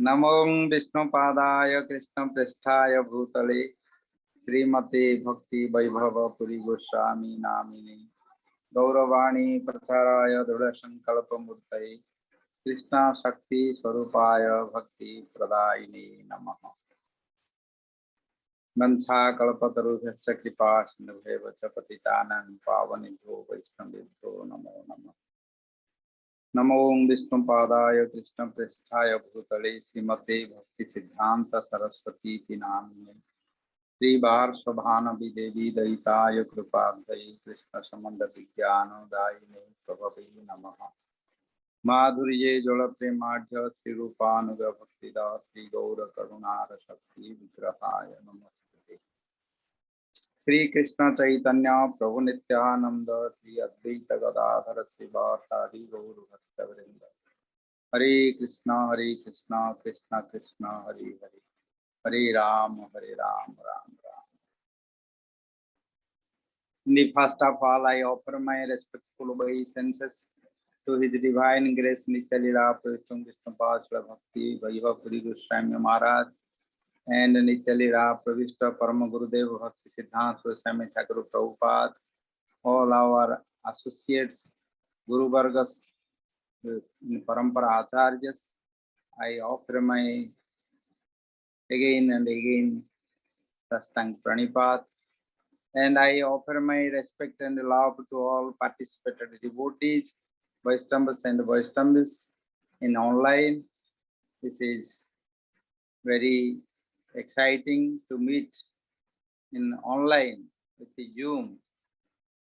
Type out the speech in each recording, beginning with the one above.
नमो विष्णु पादाय कृष्ण पृष्ठाय भूतले श्रीमते भक्ति वैभव पुरी गोस्वामी नामिने गौरवाणी प्रचाराय दृढ़ संकल्प मूर्तये कृष्णा शक्ति स्वरूपाय भक्ति प्रदायिने नमः। वंशा कल्पतरुभ्यश्च कृपा सिन्धुभ्येव च पतितानां पावनेभ्यो वैष्णवेभ्यो नमो नमः। नमो विष्णु पादाय कृष्ण पृष्ठाय भूतले श्रीमते भक्ति सिद्धांत सरस्वती नामिने श्रीवार्षभानवि देवी दयिताय कृपाब्धये कृष्ण संबंध विज्ञानदायिने प्रभवे नमः। माधुर्ये जल प्रेमाढ्य श्री रूपानुग भक्तिदा श्री गौर करुणार शक्ति विग्रहाय नमस्ते। श्री कृष्ण चैतन्य प्रभु नित्यानंद श्री अद्वैत गदाधर श्रीवासादि गौर भक्तवृंद। हरे Krishna Krishna Krishna Hare Hare Hare Ram Ram Ram. In the first of all, I offer my respectful obeisances to His Divine Grace Nityalila Pravishtam Vishnu Pasla Bhakti Vaishnava Puri Goswami Maharaj and Nityalila Pravishta Parama Gurudev Bhakti Siddhanta Swami Thakur Prabhupada, all our associates, Guru Vargas, Parampara Acharyas. I offer my again and again Sastang Pranipat. And I offer my respect and love to all participated devotees, Vaishnavas and Vaishnavas in online. This is very exciting to meet in online with the Zoom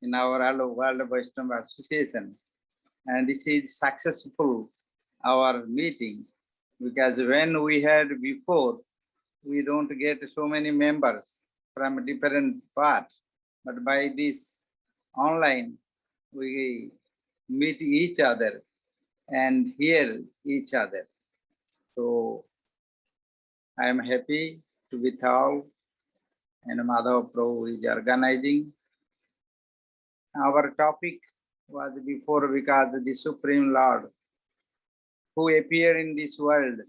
in our World Vaishnava Association. And this is successful, our meeting, because when we had before, we don't get so many members from different parts. But by this online, we meet each other and hear each other. So I am happy to be with all, and Madhav Prabhu is organizing. Our topic was before because the Supreme Lord who appeared in this world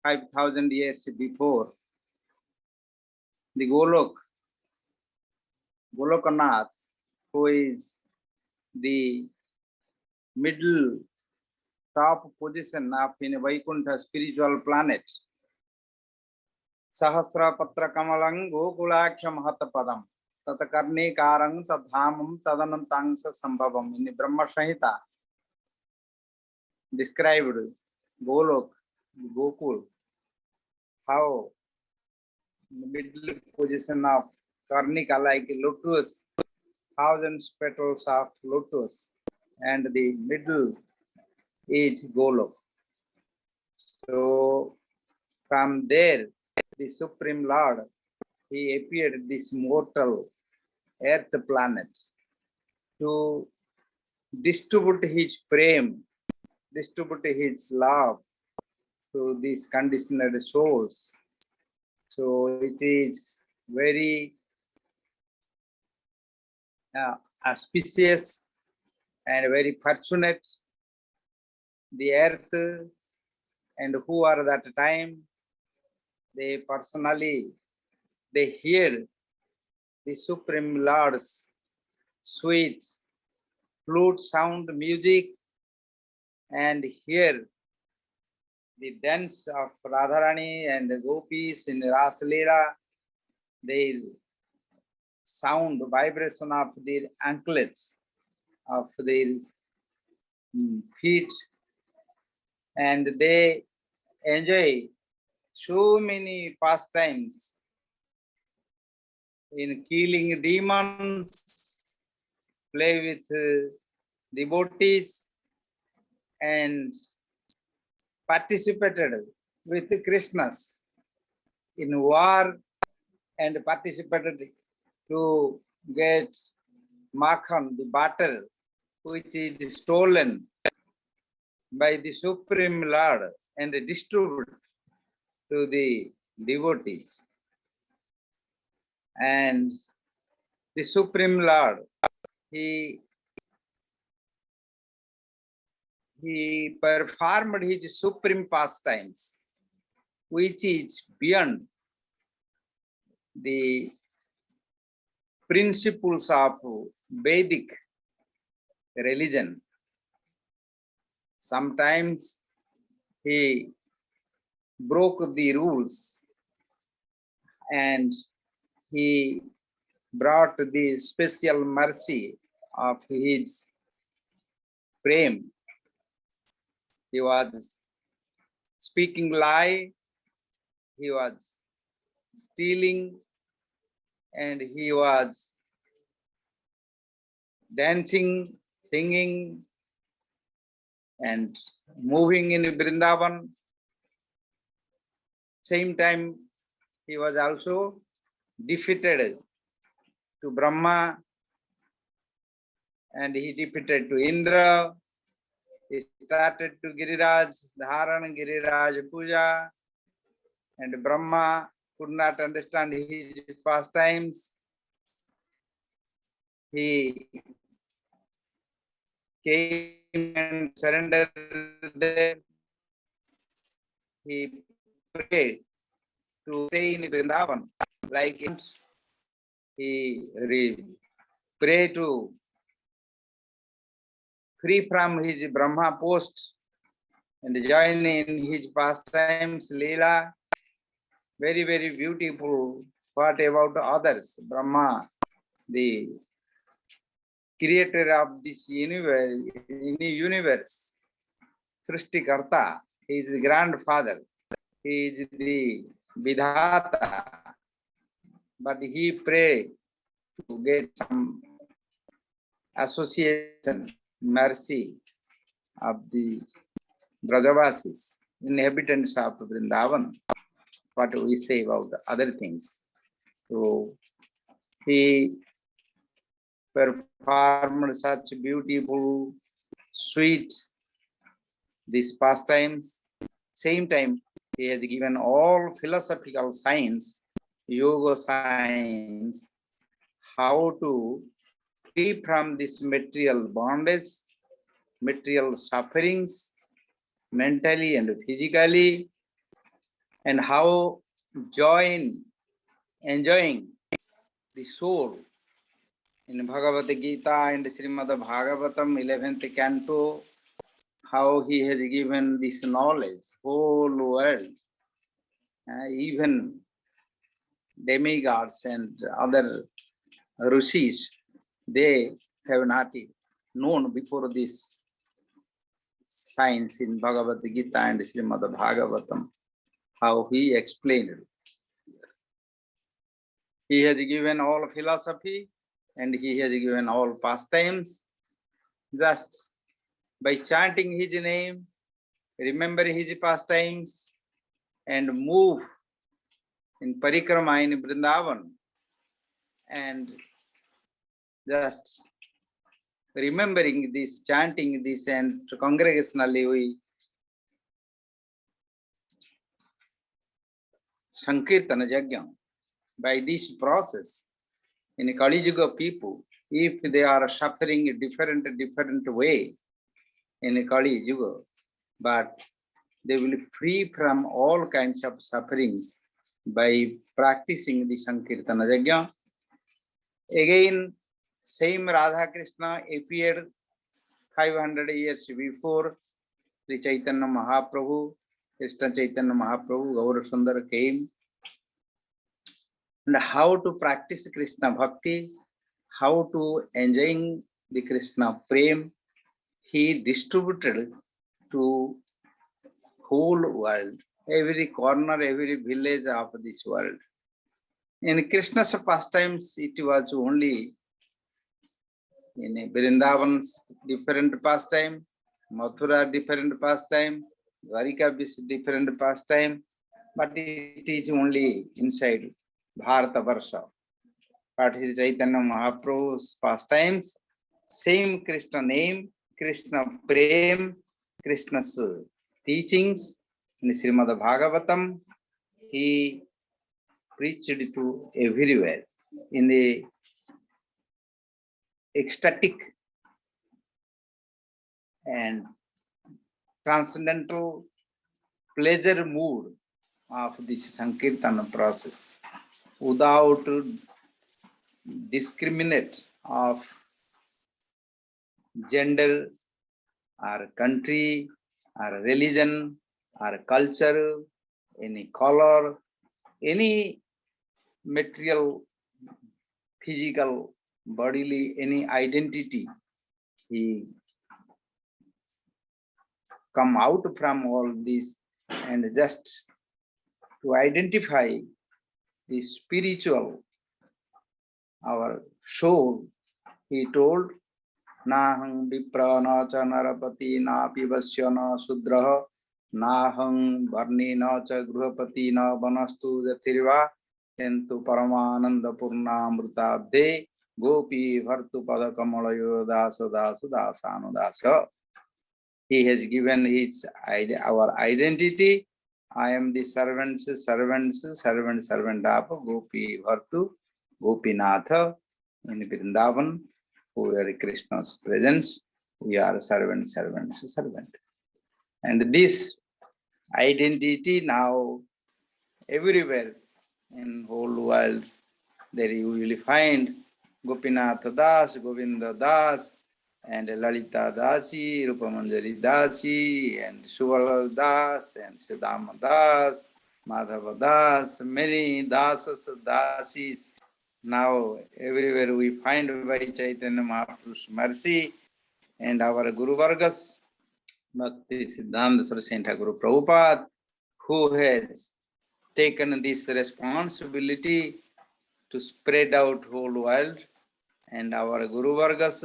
5,000 years before, the Golokanath, who is the middle top position of in Vaikuntha spiritual planet. Sahasra Patra Kamalang Gokulaksham Hatapadam Tatakarni Karang Tadhamam Tadanantangsa Sambhavam in the Brahma Sahita described Golok, Gokul, how the middle position of Karnika like lotus, thousands petals of lotus, and the middle is Golok. So from there, the Supreme Lord, he appeared this mortal earth planet to distribute his prem, distribute his love to these conditioned souls. So it is very auspicious and very fortunate. The earth and who are at that time, they personally, they hear the Supreme Lord's sweet flute sound music and hear the dance of Radharani and the gopis in Rasa Leela. They sound vibration of their anklets, of their feet, and they enjoy so many pastimes in killing demons, play with devotees, and participated with Krishnas in war and participated to get Makhan, the butter, which is stolen by the Supreme Lord and distributed to the devotees. And the Supreme Lord, he performed his supreme pastimes which is beyond the principles of Vedic religion. Sometimes he broke the rules and he brought the special mercy of his prem. He was speaking lie, he was stealing, and he was dancing, singing, and moving in Vrindavan. Same time, he was also defeated to Brahma, and he defeated to Indra. He started to Giriraj Dharan, Giriraj Puja, and Brahma could not understand his pastimes. He came and surrendered there. He prayed to stay in Vrindavan, like he prayed to free from his Brahma post and join in his pastimes, Leela. Very, very beautiful. What about others? Brahma, the creator of this universe, Srishtikarta, he is the grandfather, he is the Vidhata, but he prayed to get some association, mercy of the Brajavasis, inhabitants of Vrindavan. What do we say about the other things? So he performed such beautiful, sweet these pastimes. Same time, he has given all philosophical science, yoga science, how to free from this material bondage, material sufferings, mentally and physically, and how enjoying the soul. In Bhagavad Gita and Srimad Bhagavatam, 11th canto, how he has given this knowledge, whole world, even demigods and other rishis, they have not known before this science in Bhagavad Gita and Srimad Bhagavatam, how he explained. He has given all philosophy and he has given all pastimes. Just by chanting his name, remember his pastimes, and move in parikrama in Vrindavan, and just remembering this, chanting this, and congregationally we Sankirtana Yajna. By this process, in Kali Yuga people, if they are suffering a different way in Kali Yuga, but they will free from all kinds of sufferings by practicing the Sankirtana Yajna. Again, same Radha Krishna appeared 500 years before Sri Chaitanya Mahaprabhu, Krishna Chaitanya Mahaprabhu, Gaura Sundar came. And how to practice Krishna Bhakti, how to enjoying the Krishna Prem, he distributed to whole world, every corner, every village of this world. In Krishna's pastimes, it was only in Vrindavan's different pastime, Mathura different pastime, Dwarika different pastime, but it is only inside Bharata Varsha. But his Chaitanya Mahaprabhu's pastimes, same Krishna name, Krishna Prem, Krishna's teachings in Srimad Bhagavatam, he preached to everywhere in the ecstatic and transcendental pleasure mood. of this Sankirtan process without discriminate of gender or country or religion or culture, any color, any material, physical, bodily, any identity. He come out from all this and just to identify the spiritual, our soul. He told, Nahang vipra na cha narapati na pivasya na sudraha nahang varni na cha gruhapati na vanastu jatirva entu paramananda purna amrutabde gopi bhartu pada kamalayo dasa dasa dasanu dasa. He has given his our identity. I am the servant of Gopi Bhartu, Gopinatha in Vrindavan. We are Krishna's presence. We are servant. And this identity now everywhere in whole world, there you will find Gopinath Das, Govinda Das, and Lalita Dasi, Rupamanjari Dasi, and Suvala Das, and Siddhama Das, Madhava Das, many Dasas, Dasis. Now everywhere we find by Chaitanya Mahaprabhu's mercy and our Guru Vargas, Bhakti Siddhanta Saraswati Guru Prabhupada, who has taken this responsibility to spread out whole world, and our Guru Vargas,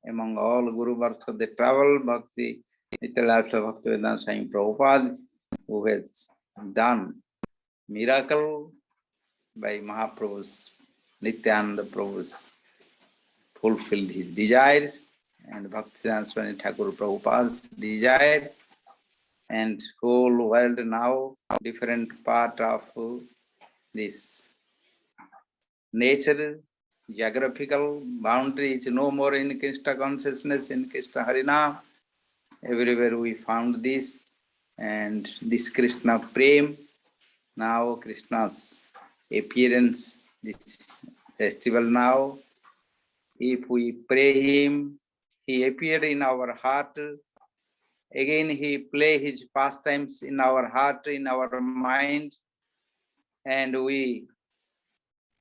among all Guru Vargas of the travel, Bhakti Nityalapsa Bhaktivedanta Swami Prabhupada, who has done miracle by Mahaprabhu's, Nityananda Prabhu's, fulfilled his desires, and Bhaktivedanta Swami Thakur Prabhupada's desire, and whole world now, different part of this nature, geographical boundary is no more in Krishna consciousness, in Krishna Harinam. Everywhere we found this, and this Krishna Prem, now Krishna's appearance, this festival now. If we pray him, he appeared in our heart. Again, he play his pastimes in our heart, in our mind, and we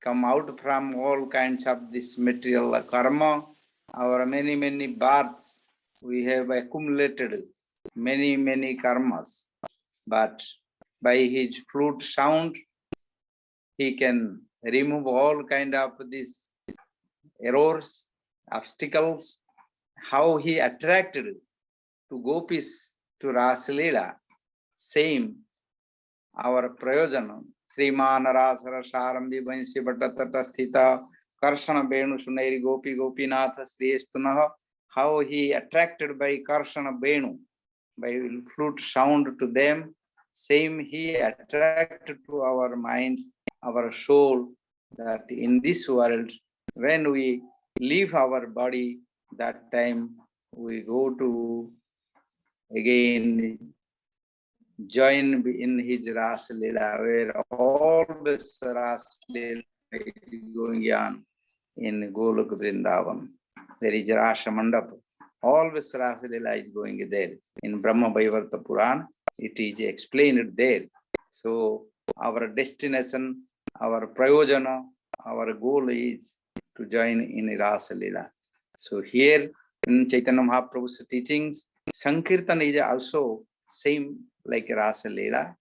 come out from all kinds of this material karma. Our many births, we have accumulated many karmas. But by his flute sound, he can remove all kind of these errors, obstacles. How he attracted to gopis to Rasalila, same our prayojana. Sriman Rasara Sarambi Vansi Bhatatata Sthita Karshana Benu Sunairi Gopi Gopinatha Sri Estunaha. How he attracted by Karshana Benu, by flute sound to them, same he attracted to our mind, our soul, that in this world, when we leave our body, that time we go to again join in his Rasa Leela, where all this Rasa Leela is going on in Golok Vrindavan. There is Rasa Mandap. All this Rasa Leela is going there. In Brahma Vaivarta Puran, it is explained there. So our destination, our prayojana, our goal is to join in Rasa Leela. So here in Chaitanya Mahaprabhu's teachings, Sankirtan is also same like Rasa Leela,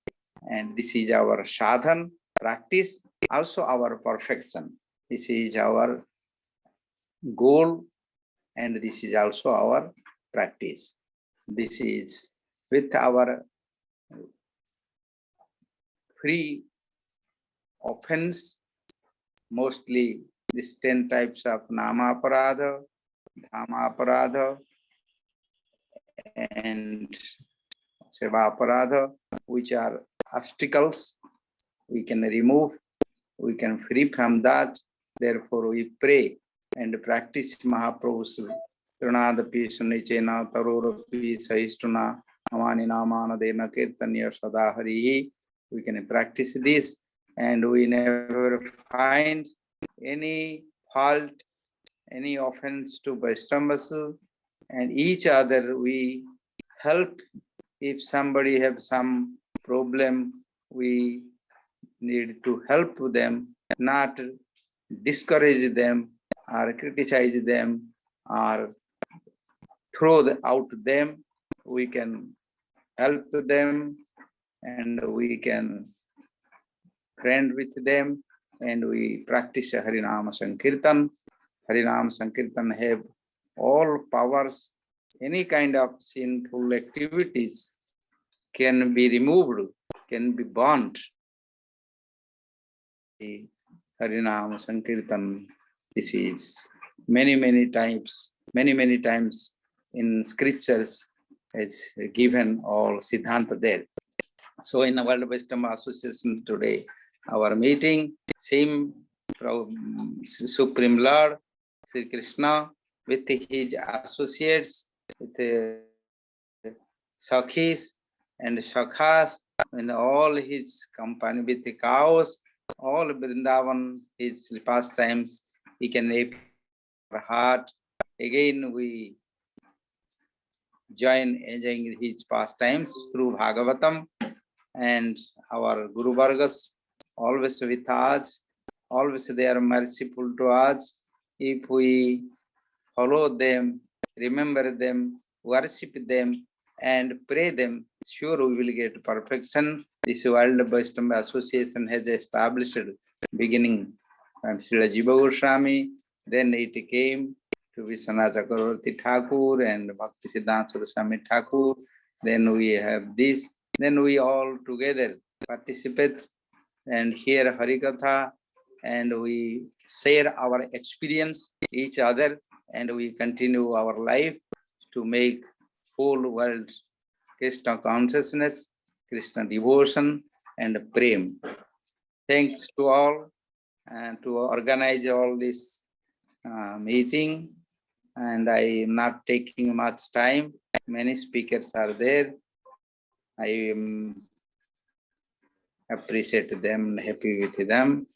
and this is our sadhan practice, also our perfection. This is our goal, and this is also our practice. This is with our free offense, mostly these 10 types of Nama Aparadha, Dhamma Aparadha, and Seva Aparadha, which are obstacles we can remove, we can free from that. Therefore, we pray and practice Mahaprabhu's Trunadapi Sunichena Tarorapi Sahistuna Amani namana dena kirtanya sada harihi. We can practice this, and we never find any fault, any offense to Vaishnavas, and each other we help. If somebody have some problem, we need to help them, not discourage them or criticize them or throw out them. We can help them, and we can friend with them, and we practice Harinama Sankirtan. Harinama Sankirtan have all powers. Any kind of sinful activities can be removed, can be burnt. Harinama Sankirtan, this is many times in scriptures is given all Siddhanta there. So in the World Vaishnava Association today, our meeting, same Supreme Lord, Sri Krishna, with his associates, with Sakhis and Shakhas, and all his company with the cows, all Vrindavan, his pastimes, he can rape our heart. Again, we join enjoying his pastimes through Bhagavatam, and our Guru Vargas always with us, always they are merciful to us. If we follow them, remember them, worship them, and pray them, sure we will get perfection. This World Vaishnava Association has established beginning from Srila Jiva Goswami, then it came to Vishnu Chakravarti Thakur and Bhakti Siddhanta Goswami Thakur. Then we have this, then we all together participate and hear Harikatha, and we share our experience each other, and we continue our life to make whole world Krishna consciousness, Krishna devotion, and prem. Thanks to all and to organize all this meeting, and I am not taking much time. Many speakers are there. I appreciate them, happy with them.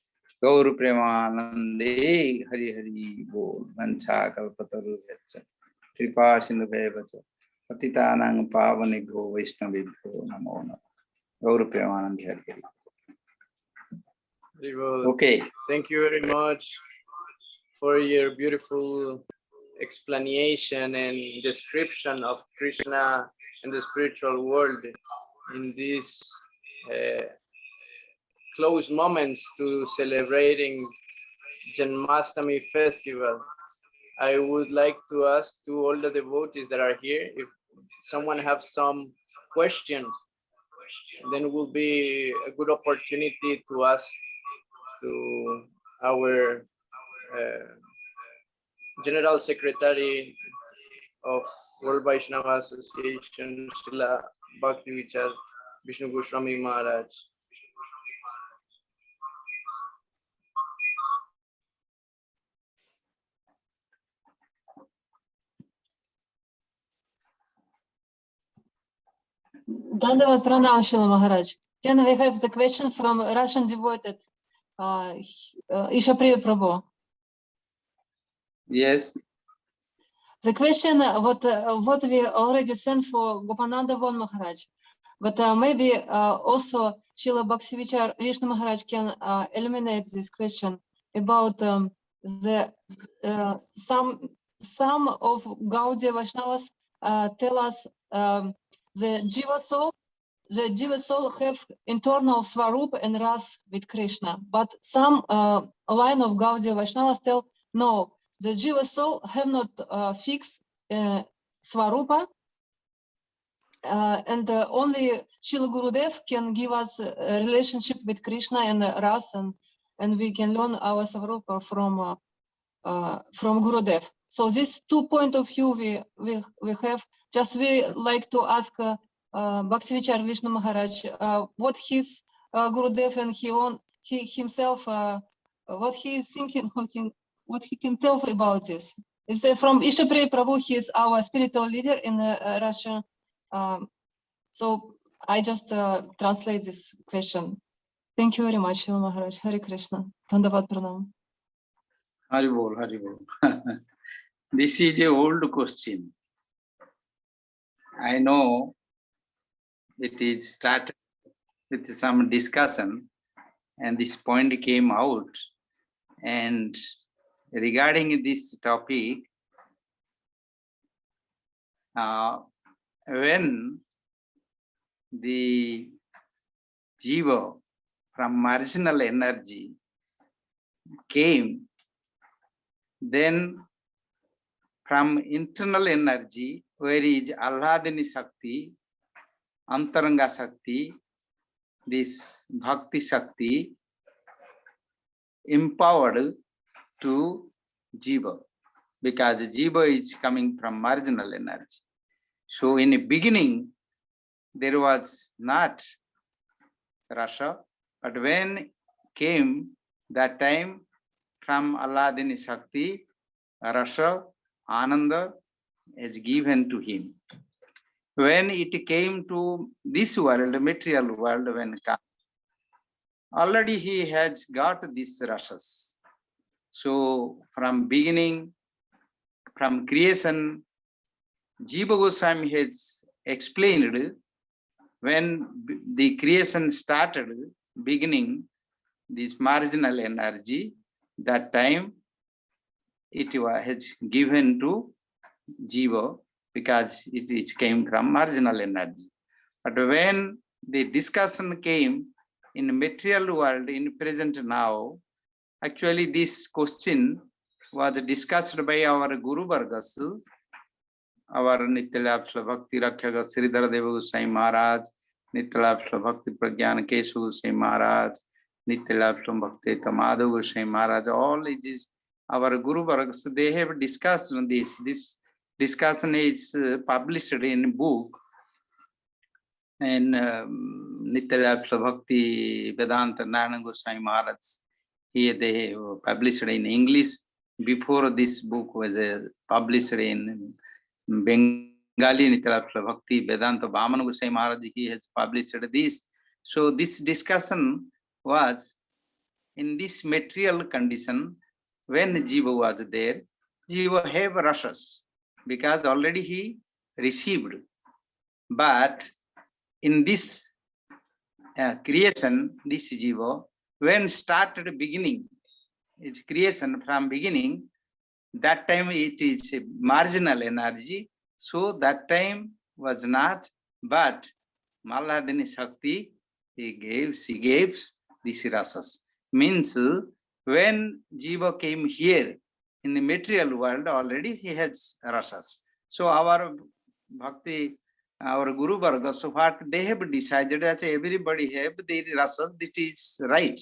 Gaur Premanande Hari Hari Bol Vancha Kalpataru Yacha Kripa Sindhu Bhavacha Patitanang Pavanibho Vaishnavibho Namo Namo. Gaur Premanande Hari Hari. Okay. Thank you very much for your beautiful explanation and description of Krishna and the spiritual world in these close moments to celebrating Janmashtami festival. I would like to ask to all the devotees that are here, if someone has some question, then will be a good opportunity to ask to our General Secretary of World Vaishnava Association, Srila Bhakti Vicar Vishnu Goswami Maharaj. Dandavat Pranam Srila Maharaj. Can we have the question from Russian devoted Ishapriya Prabhu? Yes. The question what we already sent for Gopananda Von Maharaj, but maybe also Srila Bhakti Vicar Vishnu Maharaj can eliminate this question about the some of Gaudiya Vaishnavas tell us the Jiva soul have internal Swarup and Ras with Krishna, but some line of Gaudiya Vaishnavas tell no, the Jiva soul have not fixed Swarupa, and only Srila Gurudev can give us a relationship with Krishna and Ras, and we can learn our Swarupa from Gurudev. So this 2 point of view we have. Just we like to ask Bhakti Vicar Vishnu Maharaj what his Gurudev and he himself what he is thinking, what he can tell about this. It's from Ishapriya Prabhu. He is our spiritual leader in Russia. So I just translate this question. Thank you very much, Srila Maharaj. Hare Krishna. Dandavat Pranam. Hari Bol, Hari Bol. This is an old question. I know it is started with some discussion and this point came out. And regarding this topic, when the jiva from marginal energy came, then from internal energy, where is Alladini Shakti, Antaranga Shakti, this Bhakti Shakti, empowered to jiva, because jiva is coming from marginal energy. So in the beginning, there was not rasa, but when came that time from Alladini Shakti, rasa, ananda is given to him. When it came to this world, material world, when come, already he has got these rasas. So from beginning, from creation, Jiva Goswami has explained when the creation started, beginning, this marginal energy, that time it was given to Jiva because it came from marginal energy. But when the discussion came in material world, in present now, actually this question was discussed by our Guru Vargas, our Nityalapsala Bhakti Rakshaka Sridhara Deva Goswami Maharaj, Nityalapsala Bhakti Pragyana Keshu Goswami Maharaj, Nityalapsala Bhakti Madhav Goswami Maharaj, all it is our Guru Vargas, they have discussed this. This discussion is published in book, and Nityalapsala Bhakti Vedanta Narayana Goswami Maharaj. Here they published in English. Before this book was published in Bengali, Nityalapsala Bhakti Vedanta Vamana Goswami Maharaj, he has published this. So this discussion was in this material condition. When Jiva was there, Jiva have rasas because already he received. But in this creation, this Jiva, when started beginning, its creation from beginning, that time it is a marginal energy. So that time was not, but Malladini Shakti, she gave this rasas. Means when Jiva came here in the material world, already he has rasas. So our Bhakti, our Guru Varga, so what they have decided that everybody have their rasas, this is right.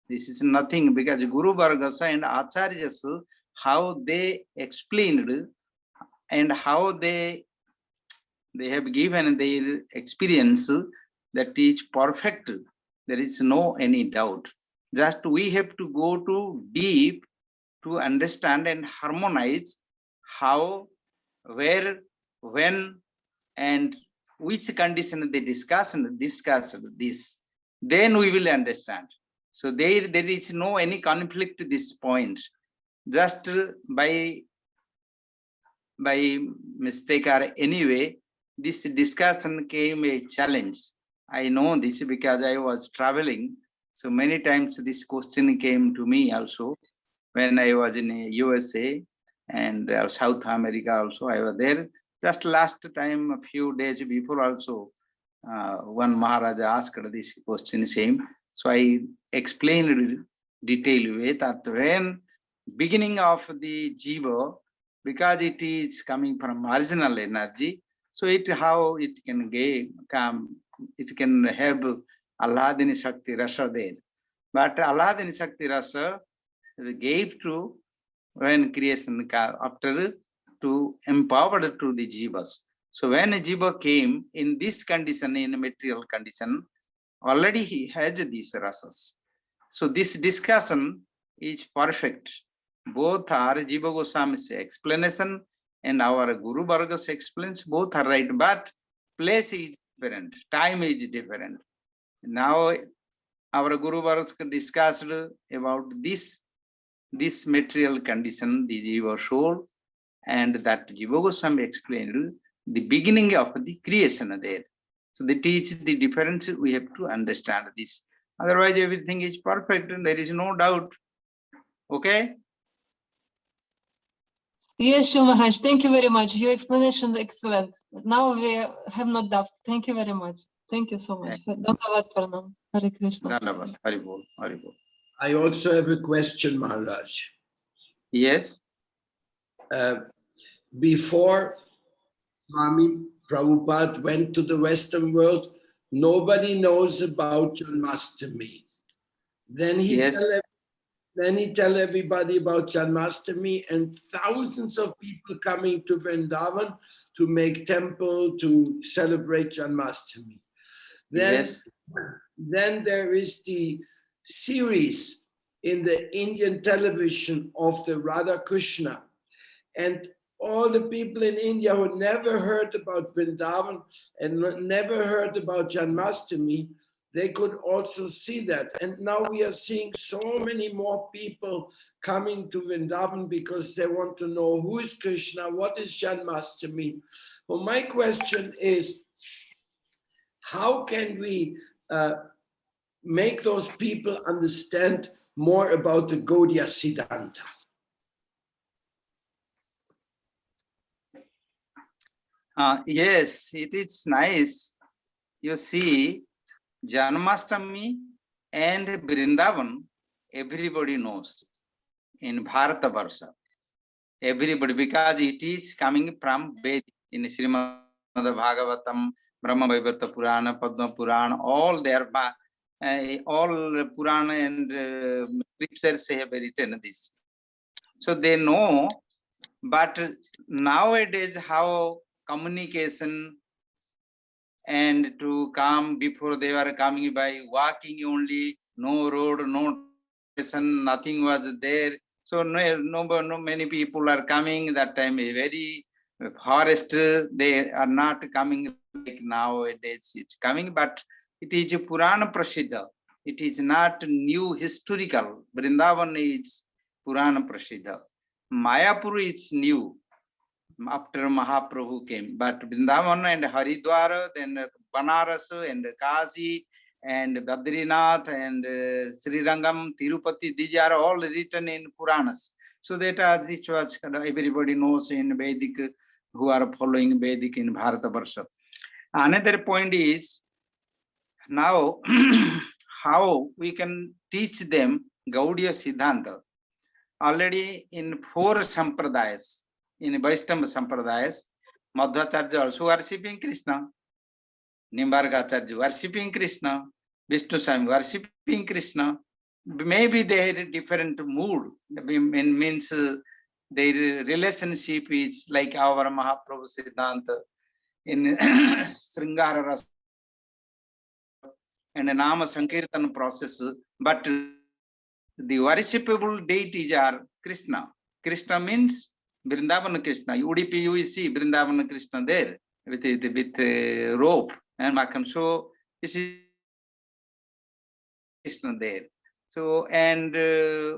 This is nothing, because Guru Vargas and Acharyas, how they explained and how they have given their experience, that is perfect. There is no any doubt. Just we have to go to deep to understand and harmonize how, where, when, and which condition they discuss this. Then we will understand. So there is no any conflict at this point. Just by mistake or anyway, this discussion came a challenge. I know this because I was traveling. So many times this question came to me also when I was in USA and South America also. I was there. Just last time, a few days before also, one Maharaj asked this question same. So I explained detail way that when beginning of the jiva, because it is coming from marginal energy, so how it can come, it can have Alladini Shakti Rasa there. But Alladini Shakti Rasa gave to when creation after to empower to the jivas. So when a jiva came in this condition, in a material condition, already he has these rasas. So this discussion is perfect. Both are Jiva Goswami's explanation and our Guru Vargas explains, both are right, but place is different. Time is different. Now, our Guru Vargas discussed about this material condition, the Jiva soul, and that Jiva Goswami explained the beginning of the creation there. So they teach the difference. We have to understand this. Otherwise, everything is perfect and there is no doubt. Okay? Yes, Shri Maharaj, thank you very much. Your explanation excellent. Now we have no doubt. Thank you very much. Thank you so much. Dhanyavad Pranam. Hare Krishna. Dhanyavad. Haribol. Haribol. I also have a question, Maharaj. Yes. Before Swami Prabhupada went to the Western world, nobody knows about Janmashtami. Then he tell everybody about Janmashtami, and thousands of people coming to Vrindavan to make temple, to celebrate Janmashtami. Then there is the series in the Indian television of the Radha Krishna, and all the people in India who never heard about Vrindavan and never heard about Janmashtami, they could also see that. And now we are seeing so many more people coming to Vrindavan because they want to know who is Krishna, what is Janmashtami. Well, my question is, how can we make those people understand more about the Gaudiya Siddhanta? Yes, it is nice. You see, Janmashtami and Vrindavan, everybody knows in Bharatabarsha. Everybody, because it is coming from Vedic in Srimad Bhagavatam, Brahma Vaivarta Purana, Padma Purana, all their all Purana and scriptures have written this. So they know, but nowadays how communication and to come, before they were coming by walking only, no road, no station, nothing was there. So no many people are coming. That time a very forest, they are not coming like nowadays it's coming, but it is a Purana Prasiddha. It is not new historical. Vrindavan is Purana Prasiddha. Mayapur is new after Mahaprabhu came, but Vrindavan and Haridwar, then Banaras and Kashi and Badrinath and Srirangam, Tirupati, these are all written in Puranas. So that this was everybody knows in Vedic, who are following Vedic in Bharatabarsha. Another point is now how we can teach them Gaudiya Siddhanta. Already in 4 Sampradayas, in Vaishnava Sampradayas, Madhvacharya also worshipping Krishna, Nimbargacharya worshipping Krishna, Vishnu Swami worshipping Krishna. Maybe they are different mood, means their relationship is like our Mahaprabhu Siddhanta in Sringara Rasa and Nama Sankirtan process, but the worshipable deities are Krishna. Krishna means Vrindavan Krishna. Udupi you see Vrindavan Krishna there with rope and Makam. So this is Krishna there. So and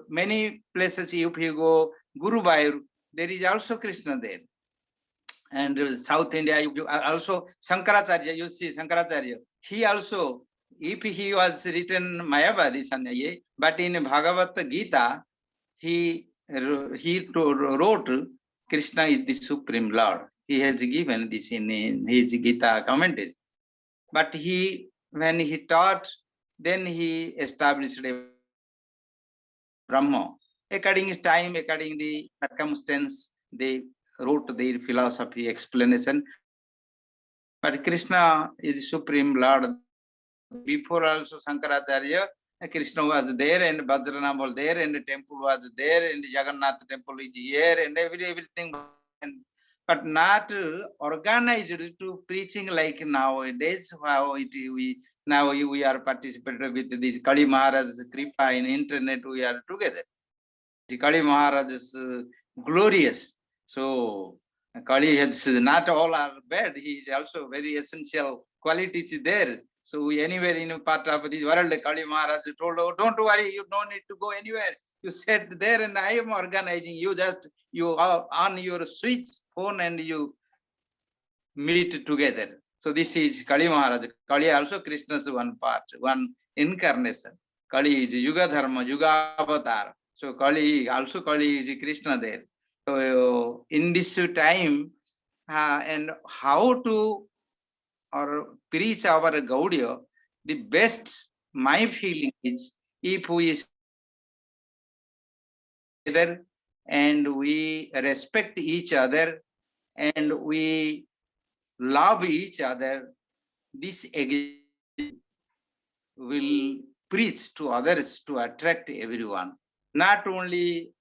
many places if you go Guru Bayur, there is also Krishna there. And South India, you also Shankaracharya, you see Shankaracharya. He also, if he was written Mayavadi Sanyaye, but in Bhagavad Gita, he wrote Krishna is the Supreme Lord. He has given this in his Gita commentary. But he, when he taught, then he established a Brahma. According to time, according to the circumstance, they wrote their philosophy explanation. But Krishna is Supreme Lord. Before also Shankaracharya, Krishna was there and Vajrana was there and the temple was there and Jagannath temple is here and everything. But not organized to preaching like nowadays. How we are participating with this Kali Maharaj's Kripa in internet. We are together. The Kali Maharaj is glorious. So Kali has not all are bad. He is also very essential quality is there. So anywhere in a part of this world, Kali Maharaj told, oh, don't worry, you don't need to go anywhere. You sit there and I am organizing. You are on your switch phone and you meet together. So this is Kali Maharaj. Kali also Krishna's one part, one incarnation. Kali is Yuga Dharma, Yuga Avatar. So Kali is Krishna there. So in this time, and how to or preach our Gaudiya, the best, my feeling is, if we together and we respect each other and we love each other, this will preach to others to attract everyone. Not only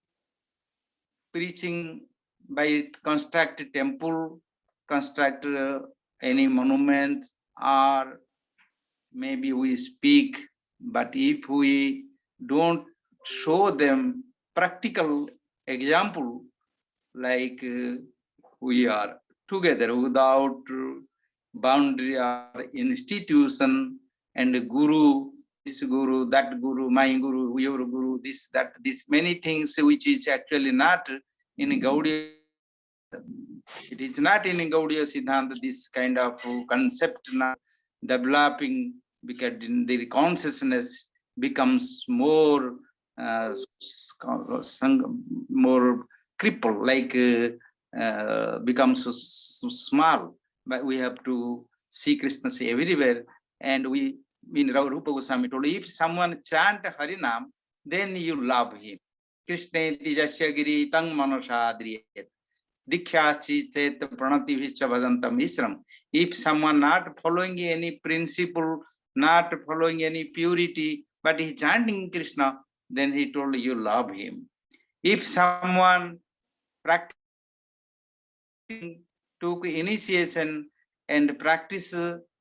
preaching by construct temple, construct any monument, or maybe we speak, but if we don't show them practical example, like we are together without boundary or institution, and guru, this guru, that guru, my guru, your guru, this, that, this, many things which is actually not in Gaudiya. It is not in Gaudiya Siddhanta, this kind of concept now developing, because the consciousness becomes more more crippled, like becomes so small. But we have to see Krishna everywhere. And we, in Rupa Goswami told, if someone chant Harinam, then you love him. Krishna Tijasya Giri Tang Manoshadriyat. Dikhyachi Chet Pranati Vicha Vadantam Isram. If someone not following any principle, not following any purity, but he chanting Krishna, then he told you love him. If someone practicing, took initiation and practice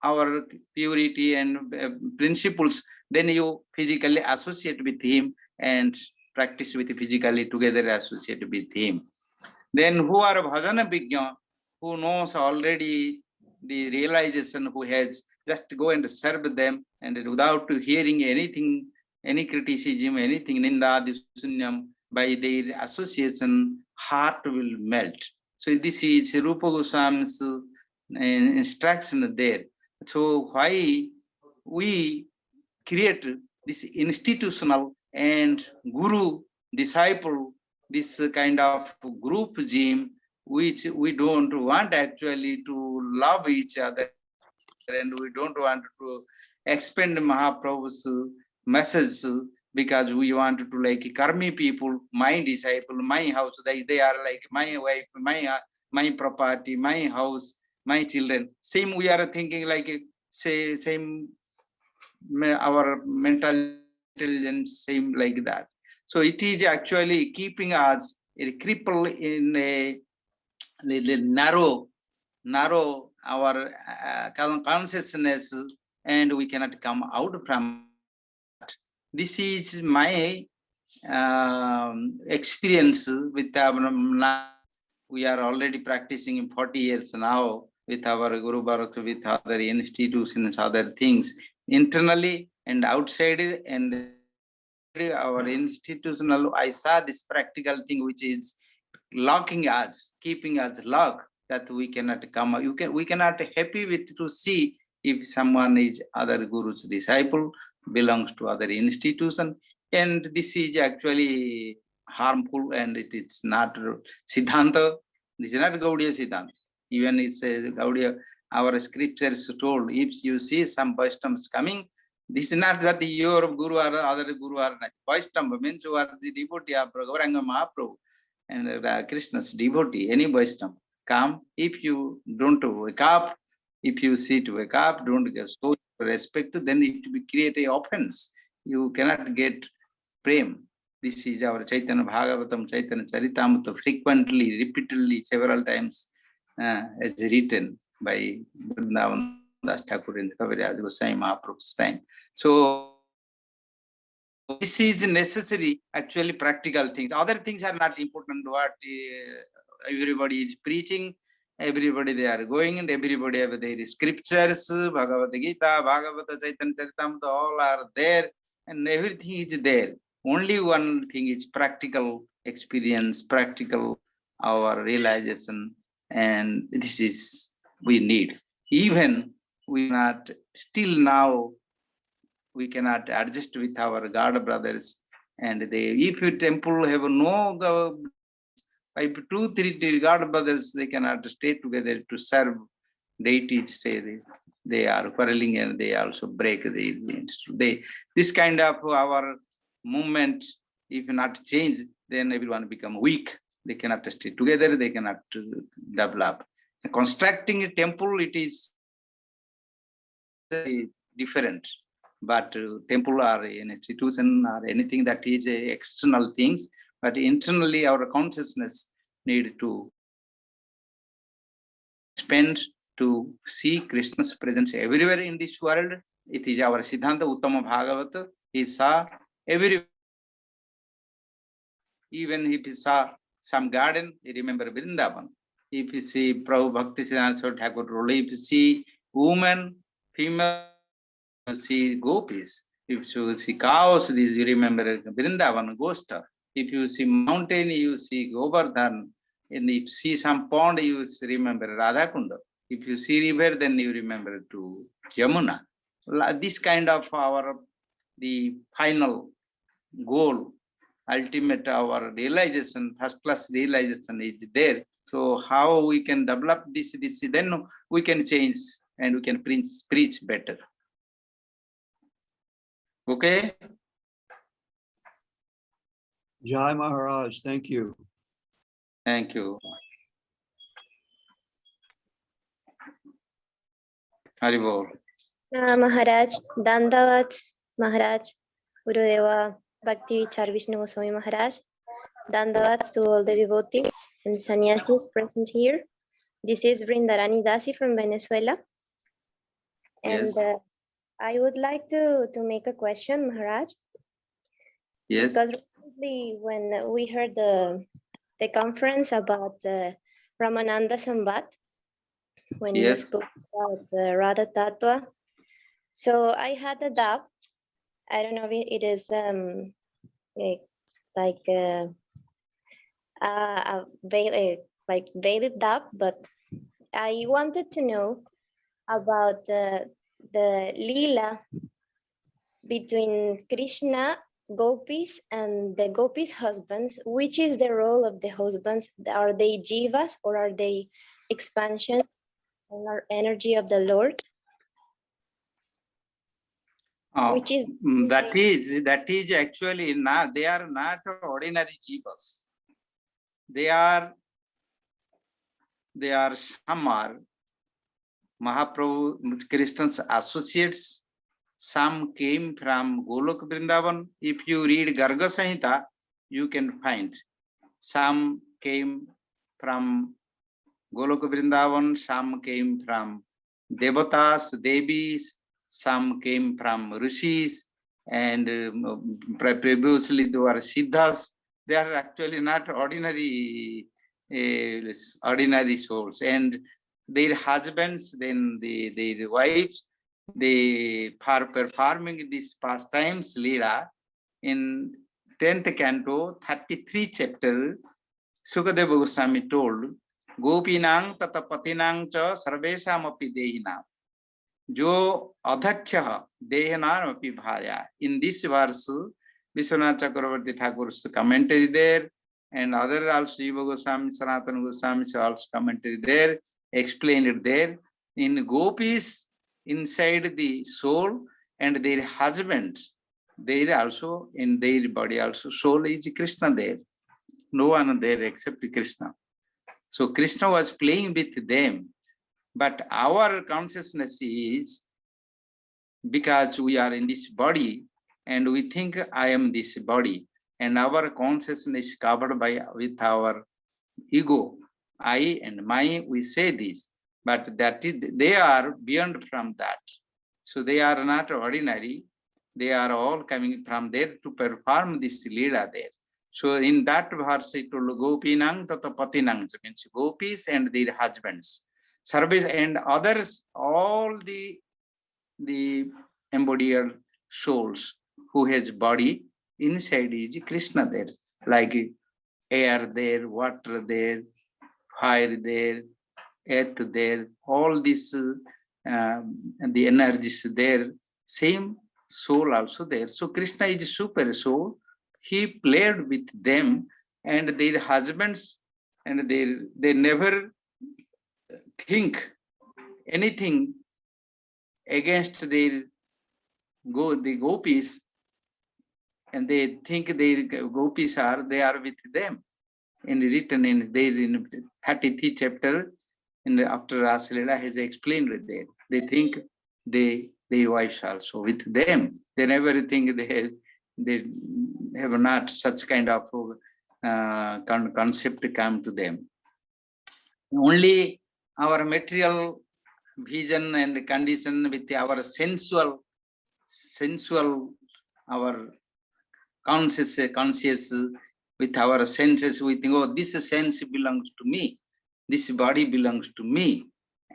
our purity and principles, then you physically associate with him and practice with physically together associate with him. Then who are bhajana bhigya, who knows already the realization, who has just go and serve them, and without hearing anything, any criticism, anything, ninda, sunyam, by their association, heart will melt. So this is Rupa Goswami's instruction there. So why we create this institutional and guru disciple, this kind of group gym, which we don't want actually to love each other, and we don't want to expand Mahaprabhu's message, because we want to like karmi people, my disciple, my house, they are like my wife, my property, my house, my children. Same we are thinking like say same our mental intelligence, same like that. So it is actually keeping us a cripple in a narrow our consciousness, and we cannot come out from it. This is my experience with we are already practicing in 40 years now with our Guru Bharat, with other institutions, other things, internally and outside, and our institutional, I saw this practical thing which is locking us, keeping us locked, that we cannot come. We cannot happy with to see if someone is other guru's disciple, belongs to other institution, and this is actually harmful, and it is not Siddhanta. This is not Gaudiya Siddhanta. Even it says Gaudiya, our scriptures told, if you see some Vaishnavas coming, this is not that your guru or other guru are not. Vaishnava means you are the devotee of Gauranga Mahaprabhu and Krishna's devotee, any Vaishnava. Come, if you don't wake up, if you see to wake up, don't show respect, then it will create an offense. You cannot get prem. This is our Chaitanya Bhagavatam, Chaitanya Charitamrita, frequently, repeatedly, several times, as written by Vrindavan Das Thakur in the Kaviraj Goswami Mahaprabhu's time. So this is necessary, actually practical things. Other things are not important, what everybody is preaching, everybody they are going, and everybody have their scriptures, Bhagavad Gita, Bhagavata, Chaitanya Charitamrita, all are there, and everything is there. Only one thing is practical experience, practical our realization, and this is we need. Even we not still now we cannot adjust with our God brothers, and they if your temple have no if 2-3 God brothers they cannot stay together to serve deities, say they are quarreling and they also break they this kind of our movement, if not change, then everyone become weak. They cannot stay together, they cannot develop. Constructing a temple, it is different, but temple or an institution or anything that is external things, but internally our consciousness need to spend to see Krishna's presence everywhere in this world. It is our Siddhanta Uttama Bhagavata. He saw everywhere. Even if he saw some garden, you remember Vrindavan. If you see Prabhu Bhakti Siddhanta Thakur role, if you see women, female, you see gopis. If you see cows, this you remember Vrindavan, Gosta. If you see mountain, you see Govardhan. And if you see some pond, you remember Radhakunda. If you see river, then you remember to Yamuna. This kind of the final goal, ultimate our realization, first class realization is there. So how we can develop this, then we can change and we can preach better. Okay. Jai Maharaj, thank you. Thank you. Haribol. Maharaj, Dandavat Maharaj, Gurudeva, Bhakti, Vicar, Vishnu Goswami Maharaj. Dandavats to all the devotees and sannyasis present here. This is Brindarani Dasi from Venezuela. And Yes. I would like to make a question, Maharaj. Yes. Because recently when we heard the conference about Ramananda Sambat, when you Yes. spoke about the Radha Tattva, so I had a doubt. I don't know if it is valid doubt, but I wanted to know about the lila between Krishna, gopis, and the gopis' husbands. Which is the role of the husbands? Are they jivas or are they expansion or energy of the Lord? Which is that is actually not, they are not ordinary jivas. They are some are Mahaprabhu Krishna's associates. Some came from Golok Vrindavan. If you read Garga Samhita, you can find some came from Golok Vrindavan, some came from Devatas, Devis, some came from Rishis, and previously they were Siddhas. They are actually not ordinary souls, and their husbands, then their wives, they are performing these pastimes, Leela, in 10th canto, 33 chapter. Sukadeva Goswami told, Gopinang tata patinang cha sarvesham api dehinam. Jo adhaksha dehanam api bhaya. In this verse, Vishwanath Chakravarti Thakur's commentary there, and other also Jiva Goswami, Sanatana Goswami also commentary there, explained it there. In gopis, inside the soul, and their husbands, there also in their body also soul is Krishna there. No one there except Krishna. So Krishna was playing with them, but our consciousness is, because we are in this body and we think I am this body, and our consciousness is covered with our ego, I and my, we say this, but that is, they are beyond from that. So they are not ordinary. They are all coming from there to perform this Leela there. So in that verse, it told Gopinang tata patinang, means gopis and their husbands, service and others, all the embodied souls who has body inside is Krishna there, like air there, water there, fire there, earth there, all this the energies there, same soul also there. So Krishna is super soul. He played with them and their husbands, and they never think anything against the gopis, and they think their gopis they are with them. And written in there in 33rd chapter, after Rasa Leela has explained it there. They think their wives also with them. They never think they have not such kind of concept come to them. Only our material vision and condition with our sensual, our conscious with our senses, we think, oh, this sense belongs to me, this body belongs to me,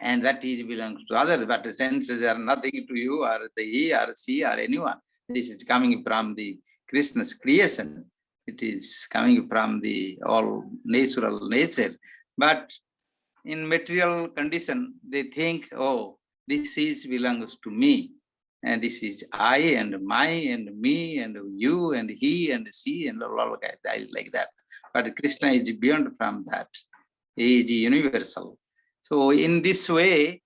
and that is belongs to others. But the senses are nothing to you, or he or she or anyone. This is coming from the Krishna's creation. It is coming from the all natural nature. But in material condition, they think, oh, this is belongs to me. And this is I and my and me and you and he and she and all like that. But Krishna is beyond from that. He is universal. So in this way,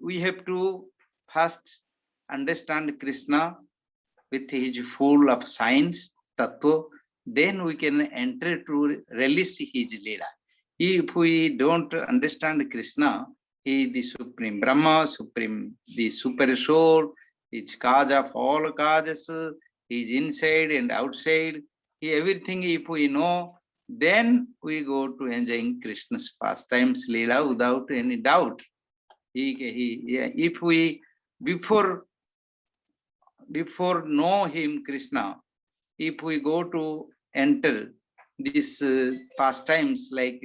we have to first understand Krishna with his full of science, tattva. Then we can enter to release his Leela. If we don't understand Krishna, he is the supreme Brahma, supreme, the super soul, is cause of all causes, is inside and outside. Everything if we know, then we go to enjoying Krishna's pastimes, Leela, without any doubt. If we before know him, Krishna, if we go to enter this pastimes like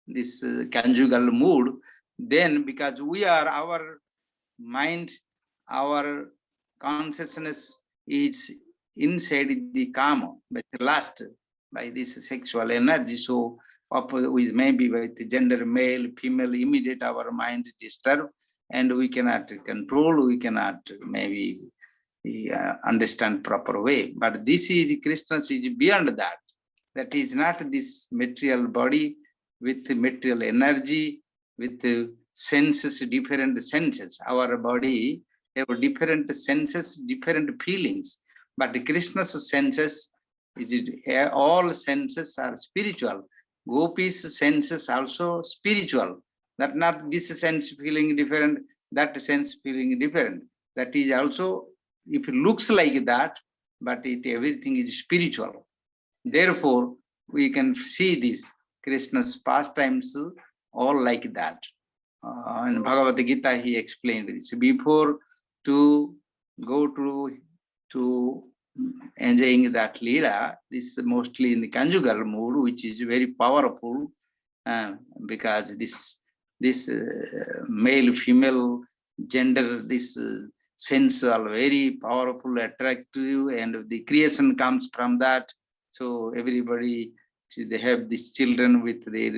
this conjugal mood, then because we are our mind, our consciousness is inside the kama, but lust by this sexual energy. So with maybe with gender male, female, immediate our mind disturbed, and we cannot control, we cannot maybe understand proper way. But this is Krishna is beyond that. That is not this material body with material energy, with senses, different senses. Our body have different senses, different feelings. But Krishna's senses, all senses are spiritual. Gopi's senses also spiritual. That not this sense feeling different, that sense feeling different. That is also, if it looks like that, but everything is spiritual. Therefore, we can see this Krishna's pastimes all like that. In Bhagavad Gita, he explained this. Before to go to enjoying that Leela, this is mostly in the conjugal mood, which is very powerful, because this male, female, gender, this sense are very powerful, attractive, and the creation comes from that. So everybody, they have these children with their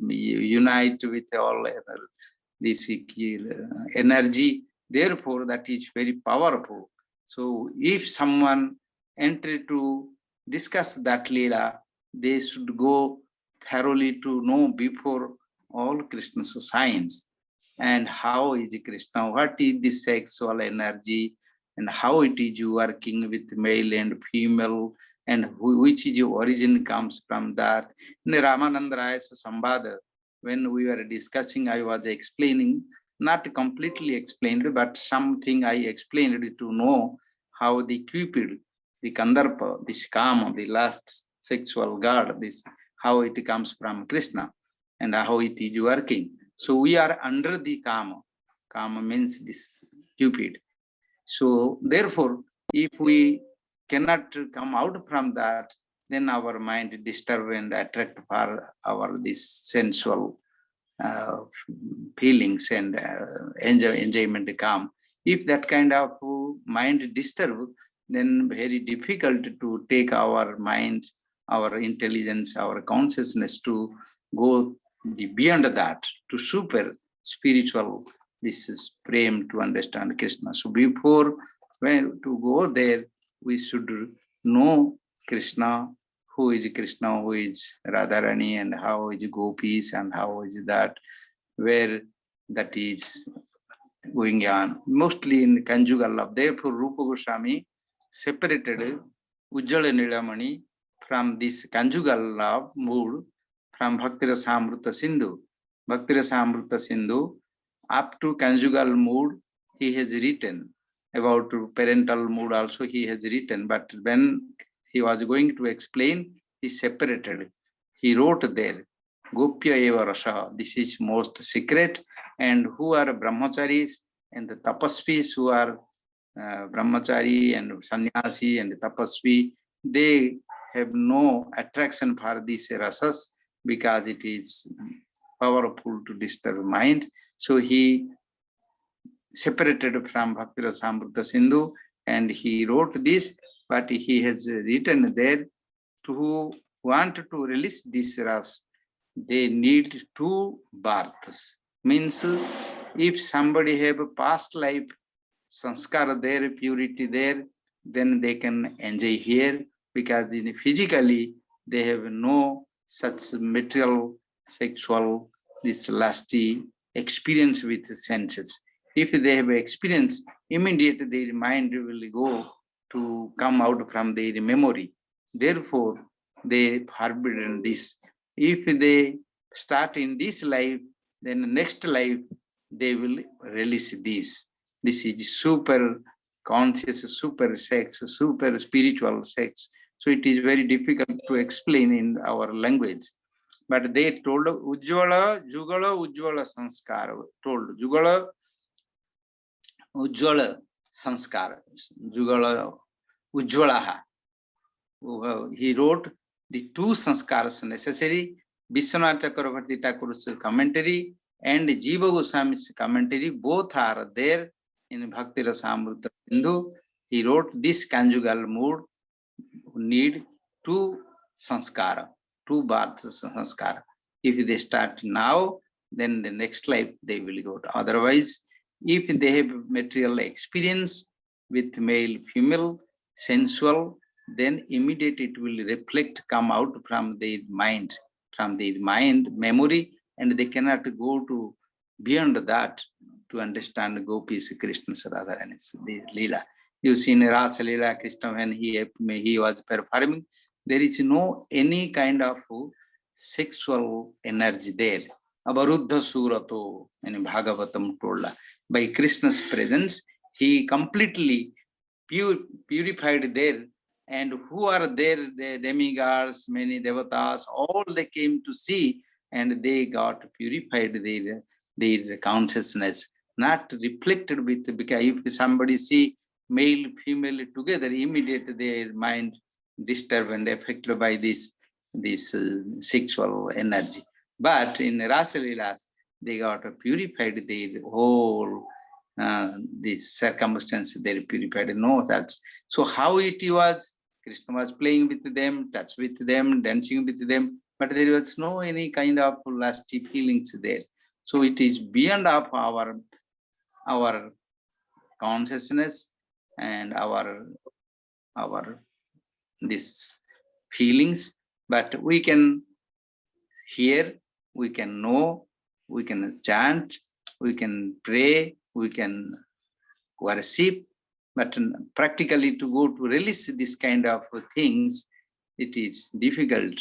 unite with all this energy. Therefore, that is very powerful. So if someone enter to discuss that Leela, they should go thoroughly to know before all Krishna's science and how is Krishna, what is the sexual energy, and how it is working with male and female, and which is your origin comes from that. In Ramananda Raya's Sambhada, when we were discussing, I was explaining, not completely explained, but something I explained to know how the Cupid, the Kandarpa, the Kama, the last sexual god, this how it comes from Krishna and how it is working. So we are under the Kama. Kama means this Cupid. So therefore, if we cannot come out from that, then our mind disturb and attract for our this sensual feelings and enjoyment come. If that kind of mind disturb, then very difficult to take our mind, our intelligence, our consciousness to go beyond that, to super spiritual. This is prem to understand Krishna. So before when to go there, we should know Krishna, who is Krishna, who is Radharani, and how is Gopis, and how is that, where that is going on. Mostly in conjugal love. Therefore, Rupa Goswami separated Ujjala Nilamani from this conjugal love mood from Bhakti Rasamrita Sindhu. Bhakti Rasamrita Sindhu, up to conjugal mood, he has written. About parental mood also he has written, but when he was going to explain, he separated. He wrote there, Gopya eva rasa, this is most secret, and who are brahmacharis and the tapasvis who are brahmachari and sannyasi and tapasvi, they have no attraction for these rasas because it is powerful to disturb mind. So he separated from Bhakti Rasamrita Sindhu and he wrote this, but he has written there, to who want to release this ras, they need 2 births. Means if somebody have a past life sanskara there, purity there, then they can enjoy here, because physically they have no such material, sexual, this lusty experience with the senses. If they have experience, immediately their mind will go to come out from their memory. Therefore, they forbidden this. If they start in this life, then next life they will release this. This is super conscious, super sex, super spiritual sex. So it is very difficult to explain in our language. But they told Ujjvala, Jugala, Ujjvala Sanskara. Told Jugala, Ujjvala Sanskara. Jugala, Ujjvalaha. He wrote the 2 sanskaras necessary. Vishnu Chakravarti Thakur's commentary and Jiva Goswami's commentary, both are there in Bhakti Rasamrita Sindhu. He wrote this conjugal mood need 2 sanskara, 2 births sanskara. If they start now, then the next life they will go to. Otherwise, if they have material experience with male, female, sensual, then immediately it will reflect, come out from their mind, memory, and they cannot go to beyond that to understand Gopis, Krishna's, Radharani's Leela. You see in Rasa Leela, Krishna, when he was performing, there is no any kind of sexual energy there. Avaruddha Surato in Bhagavatam told. By Krishna's presence, he completely purified there. And who are there? The demigods, many devatas, all they came to see, and they got purified their consciousness, not reflected with, because if somebody see male, female together, immediately their mind disturbed and affected by this sexual energy. But in Rasa Leelas, they got purified their whole this circumstance, they purified. No, that's so how it was. Krishna was playing with them, touch with them, dancing with them, but there was no any kind of lusty feelings there. So it is beyond of our consciousness and our this feelings, but we can hear, we can know, we can chant, we can pray, we can worship, but practically to go to release this kind of things, it is difficult.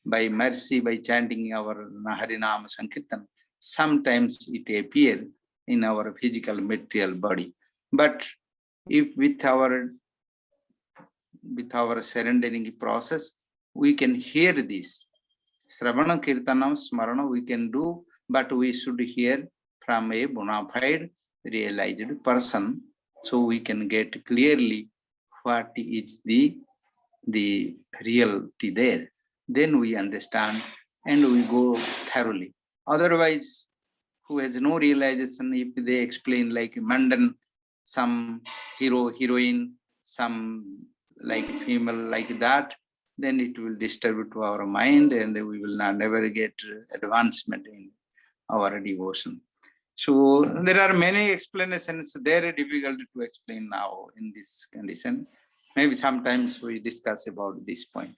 By mercy, by chanting our Harinama Sankirtan, sometimes it appears in our physical material body. But if with our surrendering process, we can hear this. Sravana Kirtanam Smarana we can do, but we should hear from a bona fide realized person, so we can get clearly what is the the reality there, then we understand and we go thoroughly. Otherwise, who has no realization, if they explain like mundane, some hero, heroine, some like female like that, then it will disturb to our mind and we will never get advancement in our devotion. So there are many explanations, very difficult to explain now in this condition. Maybe sometimes we discuss about this point.